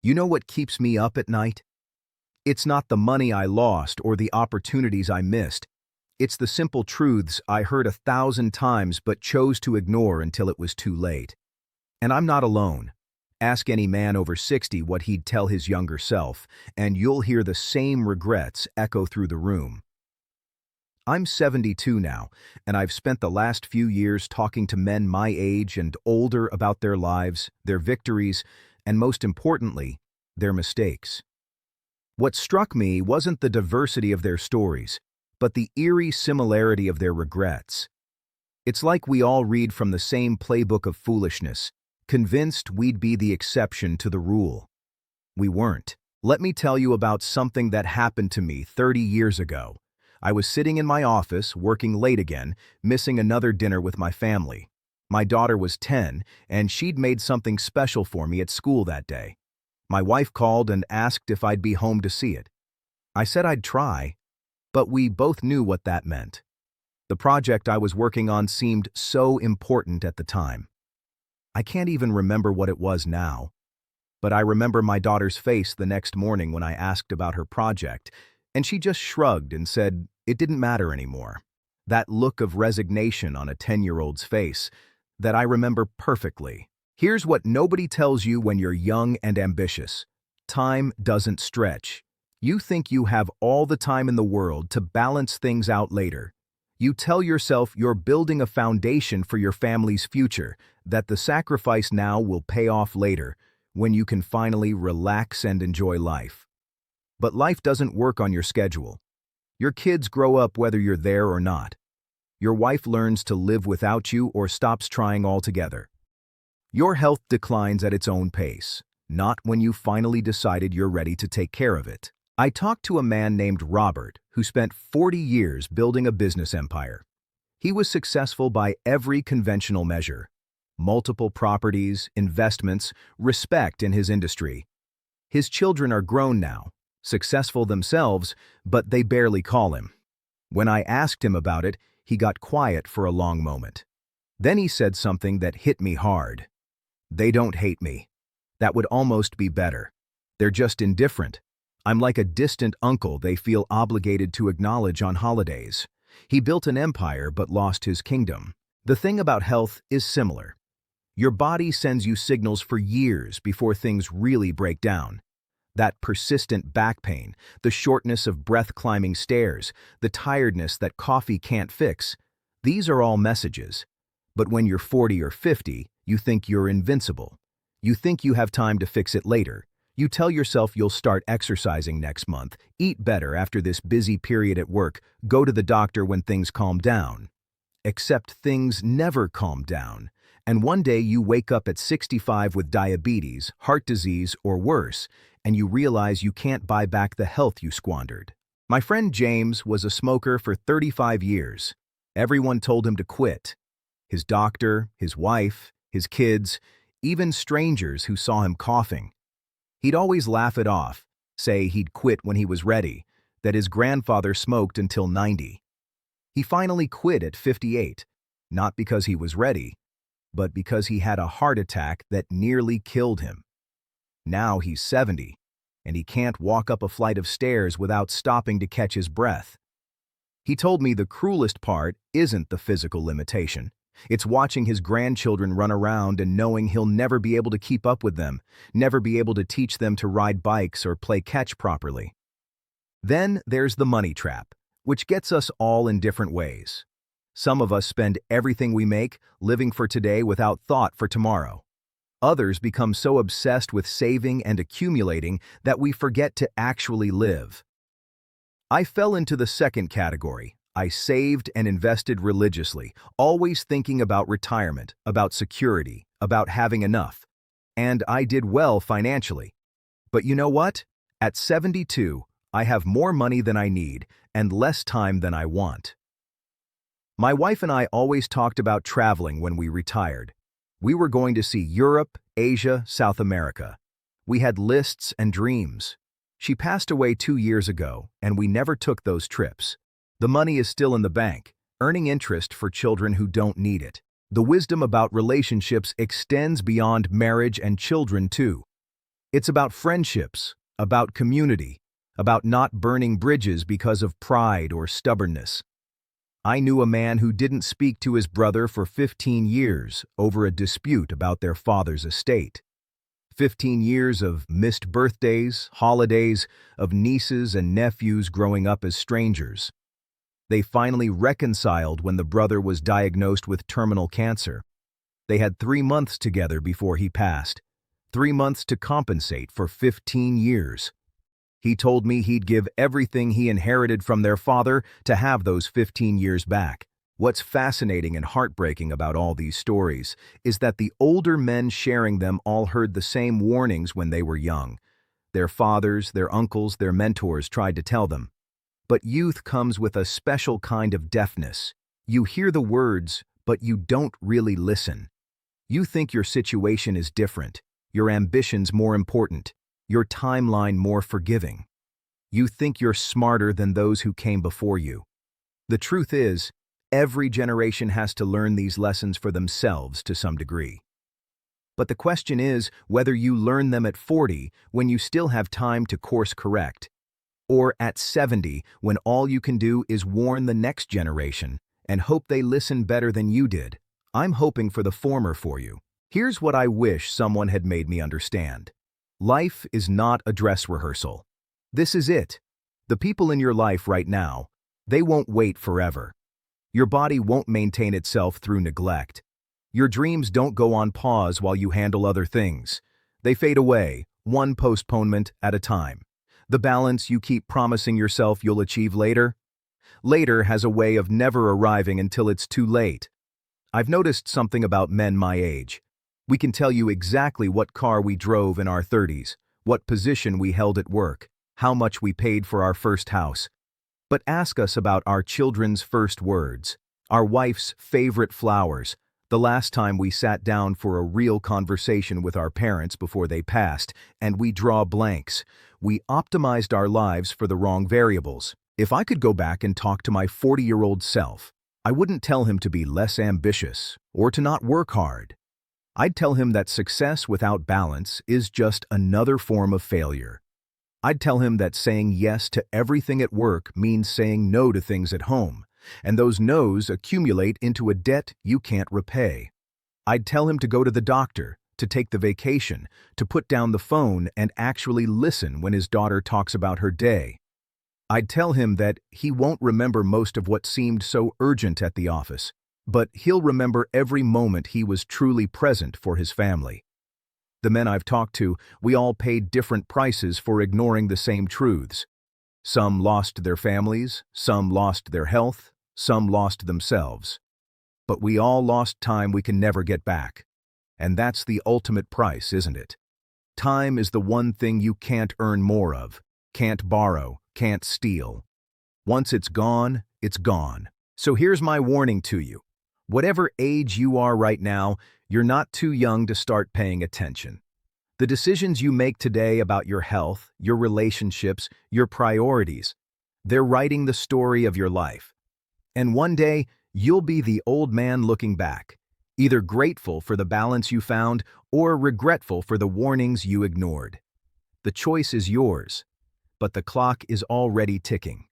You know what keeps me up at night? It's not the money I lost or the opportunities I missed. It's the simple truths I heard 1,000 times but chose to ignore until it was too late. And I'm not alone. Ask any man over 60 what he'd tell his younger self, and you'll hear the same regrets echo through the room. I'm 72 now, and I've spent the last few years talking to men my age and older about their lives, their victories, and most importantly, their mistakes. What struck me wasn't the diversity of their stories, but the eerie similarity of their regrets. It's like we all read from the same playbook of foolishness, convinced we'd be the exception to the rule. We weren't. Let me tell you about something that happened to me 30 years ago. I was sitting in my office, working late again, missing another dinner with my family. My daughter was 10, and she'd made something special for me at school that day. My wife called and asked if I'd be home to see it. I said I'd try, but we both knew what that meant. The project I was working on seemed so important at the time. I can't even remember what it was now, but I remember my daughter's face the next morning when I asked about her project, and she just shrugged and said it didn't matter anymore. That look of resignation on a 10-year-old's face that I remember perfectly. Here's what nobody tells you when you're young and ambitious. Time doesn't stretch. You think you have all the time in the world to balance things out later. You tell yourself you're building a foundation for your family's future, that the sacrifice now will pay off later, when you can finally relax and enjoy life. But life doesn't work on your schedule. Your kids grow up whether you're there or not. Your wife learns to live without you or stops trying altogether. Your health declines at its own pace, not when you finally decided you're ready to take care of it. I talked to a man named Robert who spent 40 years building a business empire. He was successful by every conventional measure. Multiple properties, investments, respect in his industry. His children are grown now, successful themselves, but they barely call him. When I asked him about it, he got quiet for a long moment. Then he said something that hit me hard. They don't hate me. That would almost be better. They're just indifferent. I'm like a distant uncle they feel obligated to acknowledge on holidays. He built an empire but lost his kingdom. The thing about health is similar. Your body sends you signals for years before things really break down. That persistent back pain, the shortness of breath climbing stairs, the tiredness that coffee can't fix, these are all messages. But when you're 40 or 50, you think you're invincible. You think you have time to fix it later. You tell yourself you'll start exercising next month, eat better after this busy period at work, go to the doctor when things calm down. Except things never calm down. And one day you wake up at 65 with diabetes, heart disease, or worse, and you realize you can't buy back the health you squandered. My friend James was a smoker for 35 years. Everyone told him to quit. His doctor, his wife, his kids, even strangers who saw him coughing. He'd always laugh it off, say he'd quit when he was ready, that his grandfather smoked until 90. He finally quit at 58, not because he was ready, but because he had a heart attack that nearly killed him. Now he's 70, and he can't walk up a flight of stairs without stopping to catch his breath. He told me the cruelest part isn't the physical limitation. It's watching his grandchildren run around and knowing he'll never be able to keep up with them, never be able to teach them to ride bikes or play catch properly. Then there's the money trap, which gets us all in different ways. Some of us spend everything we make, living for today without thought for tomorrow. Others become so obsessed with saving and accumulating that we forget to actually live. I fell into the second category. I saved and invested religiously, always thinking about retirement, about security, about having enough. And I did well financially. But you know what? At 72, I have more money than I need and less time than I want. My wife and I always talked about traveling when we retired. We were going to see Europe, Asia, South America. We had lists and dreams. She passed away 2 years ago, and we never took those trips. The money is still in the bank, earning interest for children who don't need it. The wisdom about relationships extends beyond marriage and children too. It's about friendships, about community, about not burning bridges because of pride or stubbornness. I knew a man who didn't speak to his brother for 15 years over a dispute about their father's estate. 15 years of missed birthdays, holidays, of nieces and nephews growing up as strangers. They finally reconciled when the brother was diagnosed with terminal cancer. They had 3 months together before he passed. 3 months to compensate for 15 years. He told me he'd give everything he inherited from their father to have those 15 years back. What's fascinating and heartbreaking about all these stories is that the older men sharing them all heard the same warnings when they were young. Their fathers, their uncles, their mentors tried to tell them. But youth comes with a special kind of deafness. You hear the words, but you don't really listen. You think your situation is different, your ambitions more important, your timeline more forgiving. You think you're smarter than those who came before you. The truth is, every generation has to learn these lessons for themselves to some degree. But the question is whether you learn them at 40 when you still have time to course correct, or at 70 when all you can do is warn the next generation and hope they listen better than you did. I'm hoping for the former for you. Here's what I wish someone had made me understand. Life is not a dress rehearsal. This is it. The people in your life right now, they won't wait forever. Your body won't maintain itself through neglect. Your dreams don't go on pause while you handle other things. They fade away, one postponement at a time. The balance you keep promising yourself you'll achieve later? Later has a way of never arriving until it's too late. I've noticed something about men my age. We can tell you exactly what car we drove in our 30s, what position we held at work, how much we paid for our first house. But ask us about our children's first words, our wife's favorite flowers, the last time we sat down for a real conversation with our parents before they passed, and we draw blanks. We optimized our lives for the wrong variables. If I could go back and talk to my 40-year-old self, I wouldn't tell him to be less ambitious or to not work hard. I'd tell him that success without balance is just another form of failure. I'd tell him that saying yes to everything at work means saying no to things at home, and those no's accumulate into a debt you can't repay. I'd tell him to go to the doctor, to take the vacation, to put down the phone and actually listen when his daughter talks about her day. I'd tell him that he won't remember most of what seemed so urgent at the office, but he'll remember every moment he was truly present for his family. The men I've talked to, we all paid different prices for ignoring the same truths. Some lost their families, some lost their health, some lost themselves. But we all lost time we can never get back. And that's the ultimate price, isn't it? Time is the one thing you can't earn more of, can't borrow, can't steal. Once it's gone, it's gone. So here's my warning to you. Whatever age you are right now, you're not too young to start paying attention. The decisions you make today about your health, your relationships, your priorities, they're writing the story of your life. And one day, you'll be the old man looking back, either grateful for the balance you found or regretful for the warnings you ignored. The choice is yours, but the clock is already ticking.